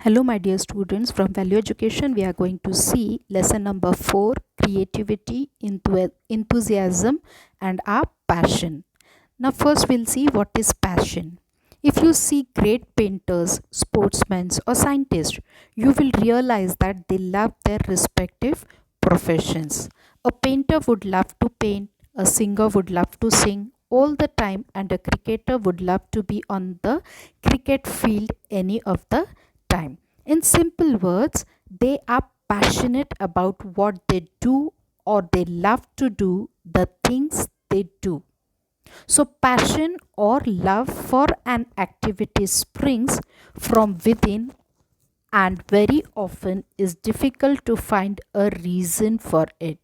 Hello, my dear students. From Value Education, we are going to see lesson number 4, creativity, enthusiasm, and our passion. Now, first, we'll see what is passion. If you see great painters, sportsmen, or scientists, you will realize that they love their respective professions. A painter would love to paint, a singer would love to sing all the time, and a cricketer would love to be on the cricket field any of the time. In simple words, they are passionate about what they do or they love to do the things they do. So, passion or love for an activity springs from within and very often is difficult to find a reason for it.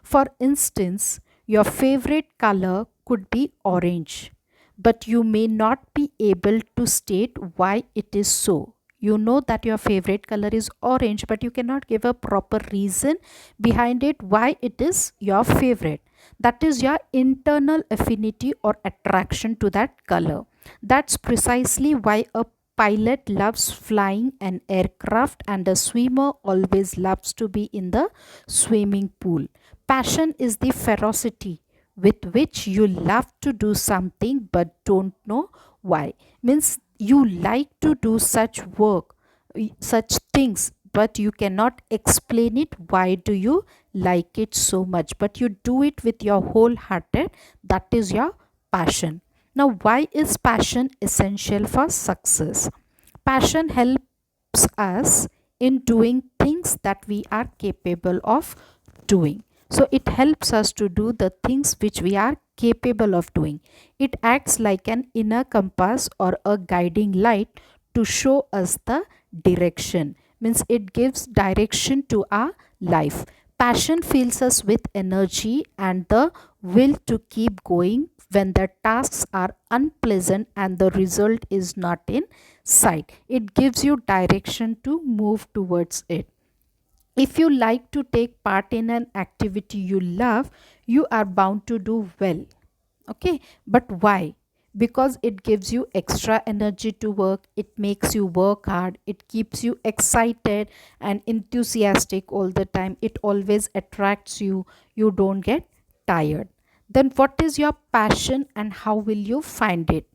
For instance, your favorite color could be orange, but you may not be able to state why it is so. You know that your favorite color is orange, but you cannot give a proper reason behind it why it is your favorite. That is your internal affinity or attraction to that color. That's precisely why a pilot loves flying an aircraft and a swimmer always loves to be in the swimming pool. Passion is the ferocity with which you love to do something but don't know why. Means you like to do such work, such things, but you cannot explain it. Why do you like it so much? But you do it with your whole hearted. That is your passion. Now, why is passion essential for success? Passion helps us in doing things that we are capable of doing. So it helps us to do the things which we are capable of doing. It acts like an inner compass or a guiding light to show us the direction. Means it gives direction to our life. Passion fills us with energy and the will to keep going when the tasks are unpleasant and the result is not in sight. It gives you direction to move towards it. If you like to take part in an activity you love, you are bound to do well. Okay, but why? Because it gives you extra energy to work, it makes you work hard, it keeps you excited and enthusiastic all the time, it always attracts you, you don't get tired. Then, what is your passion and how will you find it?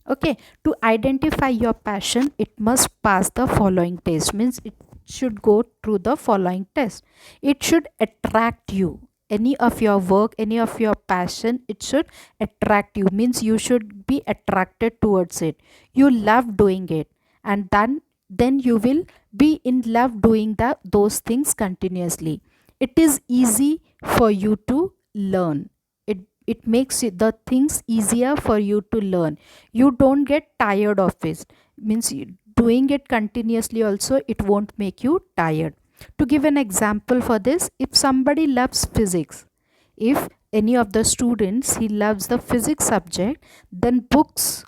Okay, to identify your passion, it must pass the following test. Means it should go through the following test. It should attract you. Any of your work, any of your passion, it should attract you. Means you should be attracted towards it. You love doing it, and then you will be in love doing those things continuously. It is easy for you to learn. It makes the things easier for you to learn. You don't get tired of it. Means doing it continuously also, it won't make you tired. To give an example for this, if somebody loves physics, if any of the students he loves the physics subject, then books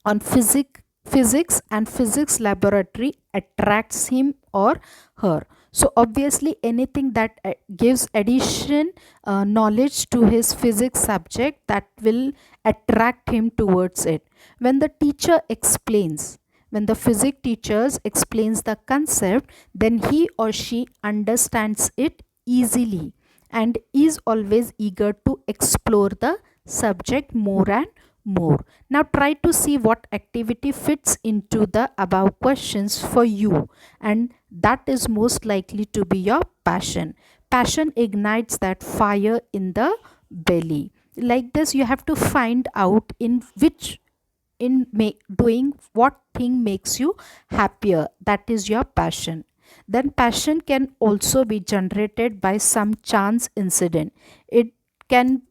on physics and physics laboratory attracts him or her. So obviously anything that gives addition knowledge to his physics subject, that will attract him towards it. When the teacher explains, when the physics teachers explains the concept, then he or she understands it easily and is always eager to explore the subject more and more. Now try to see what activity fits into the above questions for you, and that is most likely to be your passion. Passion ignites that fire in the belly. Like this, you have to find out doing what thing makes you happier. That is your passion. Then passion can also be generated by some chance incident. It can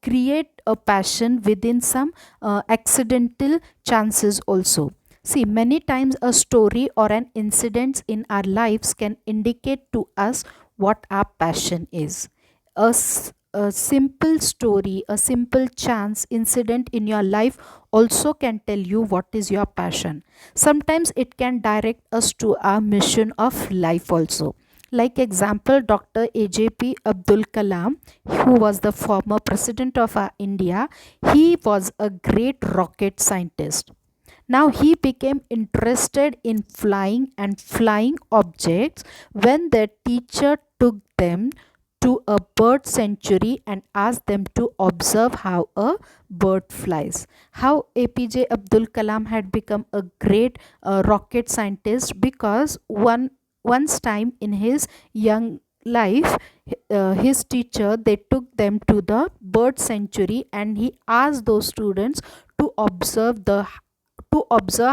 create a passion within some accidental chances also. See, many times a story or an incident in our lives can indicate to us what our passion is. A simple story, a simple chance incident in your life also can tell you what is your passion. Sometimes it can direct us to our mission of life also. Like example, Dr.APJ Abdul Kalam, who was the former president of India, he was a great rocket scientist. Now he became interested in flying and flying objects when the teacher took them to a bird sanctuary and asked them to observe how a bird flies. How APJ Abdul Kalam had become a great rocket scientist, because once time in his young life, his teacher, they took them to the bird sanctuary and he asked those students to observe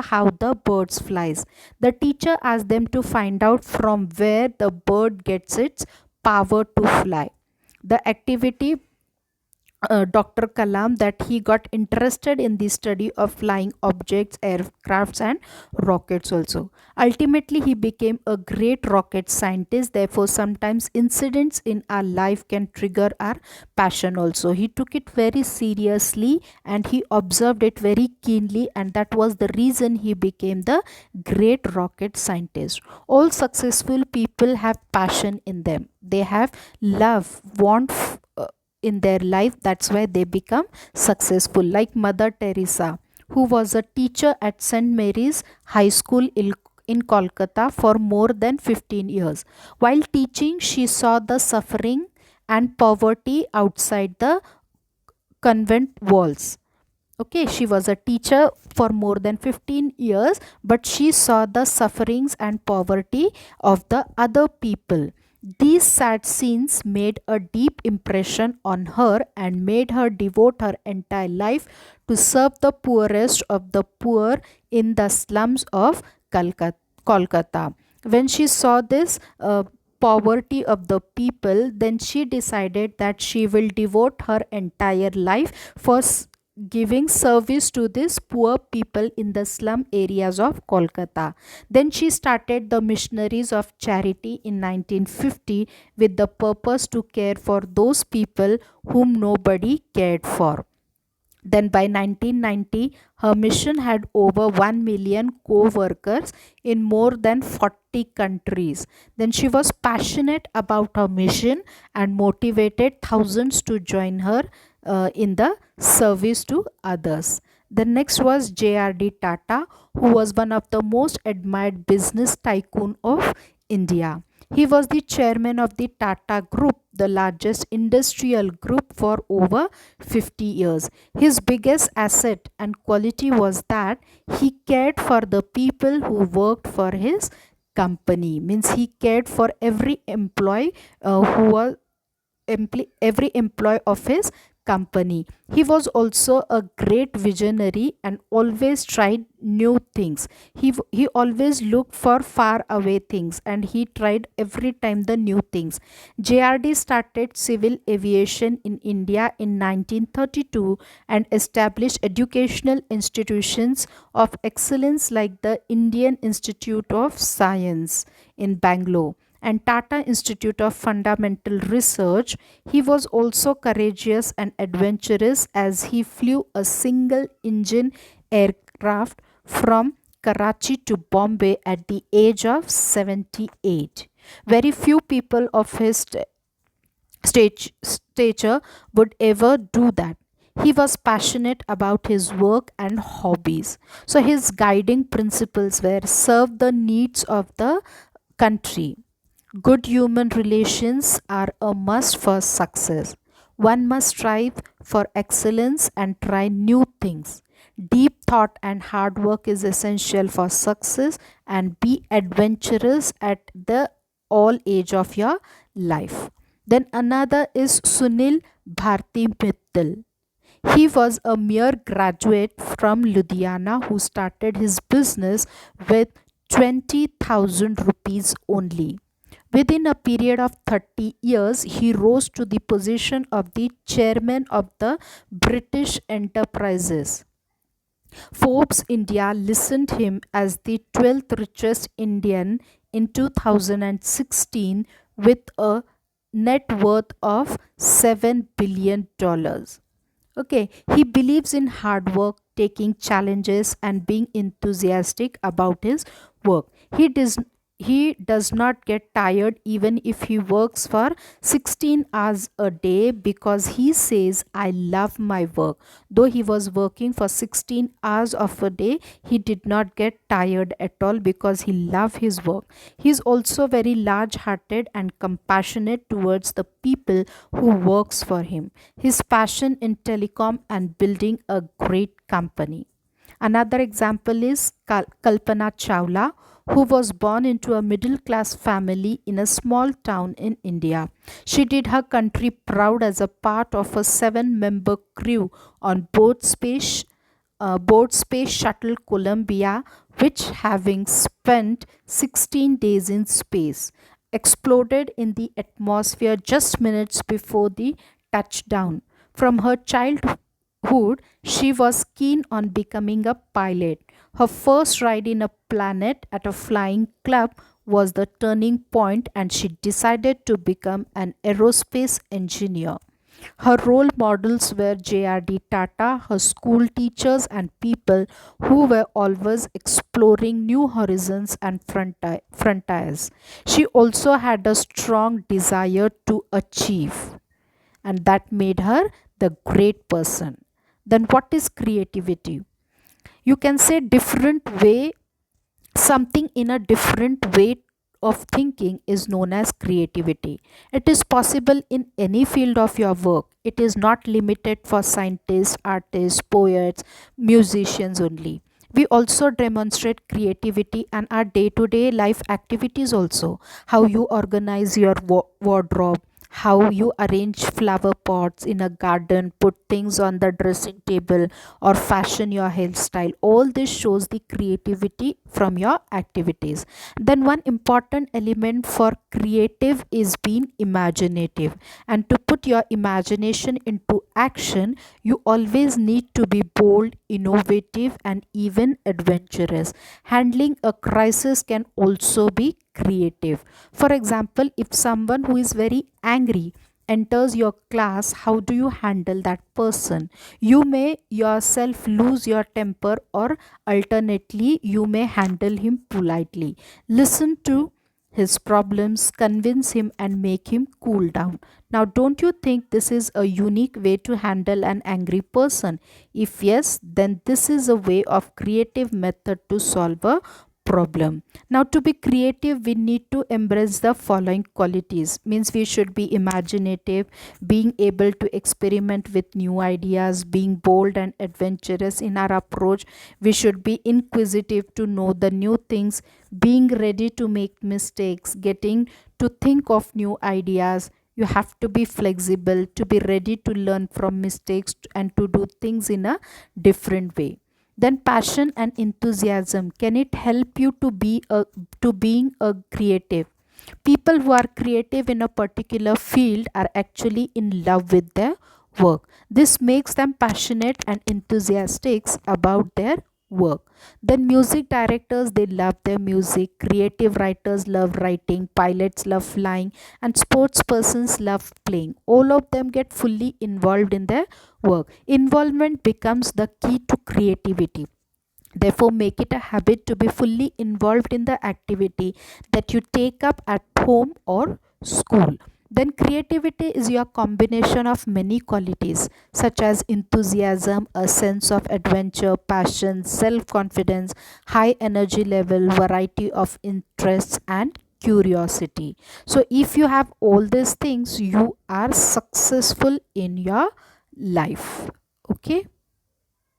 how the birds flies. The teacher asked them to find out from where the bird gets its power to fly. The activity, Dr. Kalam, that he got interested in the study of flying objects, aircrafts, and rockets also. Ultimately, he became a great rocket scientist. Therefore, sometimes incidents in our life can trigger our passion also. He took it very seriously and he observed it very keenly, and that was the reason he became the great rocket scientist. All successful people have passion in them. They have love, want, in their life. That's why they become successful, like Mother Teresa, who was a teacher at St. Mary's High School in Kolkata for more than 15 years. While teaching, she saw the suffering and poverty outside the convent walls. Okay, she was a teacher for more than 15 years, but she saw the sufferings and poverty of the other people. These sad scenes made a deep impression on her and made her devote her entire life to serve the poorest of the poor in the slums of Kolkata. When she saw this poverty of the people, then she decided that she will devote her entire life for giving service to these poor people in the slum areas of Kolkata. Then she started the Missionaries of Charity in 1950 with the purpose to care for those people whom nobody cared for. Then by 1990, her mission had over 1 million co-workers in more than 40 countries. Then she was passionate about her mission and motivated thousands to join her in the service to others. The next was J.R.D. Tata, who was one of the most admired business tycoon of India. He was the chairman of the Tata Group, the largest industrial group, for over 50 years. His biggest asset and quality was that he cared for the people who worked for his company. Means he cared for every employee who was every employee of his company. He was also a great visionary and always tried new things. He always looked for far away things and he tried every time the new things. JRD started civil aviation in India in 1932 and established educational institutions of excellence like the Indian Institute of Science in Bangalore and Tata Institute of Fundamental Research. He was also courageous and adventurous as he flew a single engine aircraft from Karachi to Bombay at the age of 78. Very few people of his stature would ever do that. He was passionate about his work and hobbies. So his guiding principles were serve the needs of the country. Good human relations are a must for success. One must strive for excellence and try new things. Deep thought and hard work is essential for success, and be adventurous at the all age of your life. Then another is Sunil Bharti Mittal. He was a mere graduate from Ludhiana who started his business with 20,000 rupees only. Within a period of 30 years, he rose to the position of the chairman of the British Enterprises. Forbes India listed him as the 12th richest Indian in 2016 with a net worth of $7 billion. Okay, he believes in hard work, taking challenges, and being enthusiastic about his work. he does not get tired even if he works for 16 hours a day, because he says, I love my work. Though he was working for 16 hours of a day, he did not get tired at all because he loved his work. He is also very large hearted and compassionate towards the people who works for him. His passion in telecom and building a great company. Another example is Kalpana Chawla, who was born into a middle class family in a small town in India. She did her country proud as a part of a 7-member crew on board space shuttle Columbia, which, having spent 16 days in space, exploded in the atmosphere just minutes before the touchdown. From her childhood, she was keen on becoming a pilot. Her first ride in a planet at a flying club was the turning point, and she decided to become an aerospace engineer. Her role models were J.R.D. Tata, her school teachers, and people who were always exploring new horizons and frontiers. She also had a strong desire to achieve, and that made her the great person. Then, what is creativity? You can say different way, something in a different way of thinking is known as creativity. It is possible in any field of your work. It is not limited for scientists, artists, poets, musicians only. We also demonstrate creativity in our day to day life activities also. How you organize your wardrobe, how you arrange flower pots in a garden, put things on the dressing table, or fashion your hairstyle. All this shows the creativity from your activities. Then, one important element for creative is being imaginative. And to put your imagination into action, you always need to be bold, innovative, and even adventurous. Handling a crisis can also be creative. For example, if someone who is very angry enters your class, how do you handle that person? You may yourself lose your temper, or alternately, you may handle him politely. Listen to his problems, convince him, and make him cool down. Now, don't you think this is a unique way to handle an angry person? If yes, then this is a way of creative method to solve a problem. Now, to be creative, we need to embrace the following qualities. Means we should be imaginative, being able to experiment with new ideas, being bold and adventurous in our approach. We should be inquisitive to know the new things, being ready to make mistakes, getting to think of new ideas. You have to be flexible, to be ready to learn from mistakes and to do things in a different way. Then passion and enthusiasm, can it help you to be a to being a creative? People who are creative in a particular field are actually in love with their work. This makes them passionate and enthusiastic about their work. Then music directors, they love their music, creative writers love writing, pilots love flying, and sports persons love playing. All of them get fully involved in their work. Involvement becomes the key to creativity. Therefore, make it a habit to be fully involved in the activity that you take up at home or school. Then, creativity is your combination of many qualities such as enthusiasm, a sense of adventure, passion, self confidence, high energy level, variety of interests, and curiosity. So, if you have all these things, you are successful in your life. Okay.